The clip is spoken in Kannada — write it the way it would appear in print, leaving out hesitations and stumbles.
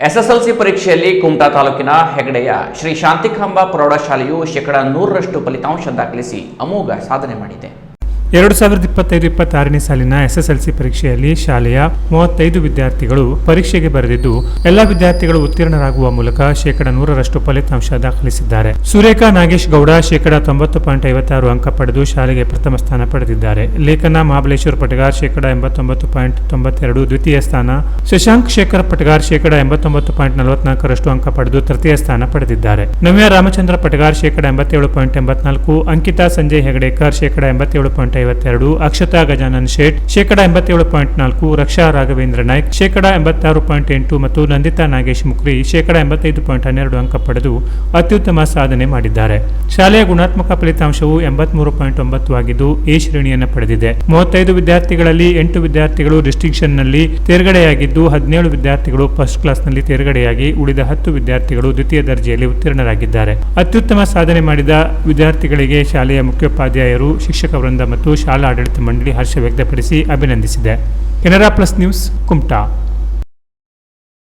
ಎಸ್ಎಸ್ಎಲ್ಸಿ ಪರೀಕ್ಷೆಯಲ್ಲಿ ಕುಮಟಾ ತಾಲೂಕಿನ ಹೆಗಡೆಯ ಶ್ರೀ ಶಾಂತಿಕಾಂಬಾ ಪ್ರೌಢಶಾಲೆಯು 100% ಫಲಿತಾಂಶ ದಾಖಲಿಸಿ ಅಮೋಘ ಸಾಧನೆ ಮಾಡಿದೆ. 2025-26ನೇ ಸಾಲಿನ ಎಸ್ಎಸ್ಎಲ್ಸಿ ಪರೀಕ್ಷೆಯಲ್ಲಿ ಶಾಲೆಯ 35 ವಿದ್ಯಾರ್ಥಿಗಳು ಪರೀಕ್ಷೆಗೆ ಬರೆದಿದ್ದು ಎಲ್ಲ ವಿದ್ಯಾರ್ಥಿಗಳು ಉತ್ತೀರ್ಣರಾಗುವ ಮೂಲಕ 100% ಫಲಿತಾಂಶ ದಾಖಲಿಸಿದ್ದಾರೆ. ಸುರೇಖಾ ನಾಗೇಶ್ ಗೌಡ 90.56 ಅಂಕ ಪಡೆದು ಶಾಲೆಗೆ ಪ್ರಥಮ ಸ್ಥಾನ ಪಡೆದಿದ್ದಾರೆ. ಲೇಖನ ಮಹಾಬಲೇಶ್ವರ ಪಟಗಾರ್ 89.92 ದ್ವಿತೀಯ ಸ್ಥಾನ, ಶಶಾಂಕ್ ಶೇಖರ್ ಪಟಗಾರ್ 89.44 ಅಂಕ ಪಡೆದು ತೃತೀಯ ಸ್ಥಾನ ಪಡೆದಿದ್ದಾರೆ. ನವ್ಯ ರಾಮಚಂದ್ರ ಪಟಗಾರ್ 87.84, ಅಂಕಿತಾ ಸಂಜಯ್ ಹೆಗಡೇಕರ್ 87.52, ಅಕ್ಷತಾ ಗಜಾನನ್ ಶೇಟ್ 87.4, ರಕ್ಷಾ ರಾಘವೇಂದ್ರ ನಾಯ್ಕ್ 86.8 ಮತ್ತು ನಂದಿತಾ ನಾಗೇಶ್ ಮುಕ್ರಿ 85.12 ಅಂಕ ಪಡೆದು ಅತ್ಯುತ್ತಮ ಸಾಧನೆ ಮಾಡಿದ್ದಾರೆ. ಶಾಲೆಯ ಗುಣಾತ್ಮಕ ಫಲಿತಾಂಶವು 83.9 ಆಗಿದ್ದು ಎ ಶ್ರೇಣಿಯನ್ನು ಪಡೆದಿದೆ. 35 ವಿದ್ಯಾರ್ಥಿಗಳಲ್ಲಿ 8 ವಿದ್ಯಾರ್ಥಿಗಳು ಡಿಸ್ಟಿಂಕ್ಷನ್ ನಲ್ಲಿ ತೇರ್ಗಡೆಯಾಗಿದ್ದು 17 ವಿದ್ಯಾರ್ಥಿಗಳು ಫಸ್ಟ್ ಕ್ಲಾಸ್ ನಲ್ಲಿ ತೇರ್ಗಡೆಯಾಗಿ ಉಳಿದ 10 ವಿದ್ಯಾರ್ಥಿಗಳು ದ್ವಿತೀಯ ದರ್ಜೆಯಲ್ಲಿ ಉತ್ತೀರ್ಣರಾಗಿದ್ದಾರೆ. ಅತ್ಯುತ್ತಮ ಸಾಧನೆ ಮಾಡಿದ ವಿದ್ಯಾರ್ಥಿಗಳಿಗೆ ಶಾಲೆಯ ಮುಖ್ಯೋಪಾಧ್ಯಾಯರು, ಶಿಕ್ಷಕ ವೃಂದ ಮತ್ತು ಶಾಲಾ ಆಡಳಿತ ಮಂಡಳಿ ಹರ್ಷ ವ್ಯಕ್ತಪಡಿಸಿ ಅಭಿನಂದಿಸಿದೆ. Canara plus news, Kumta.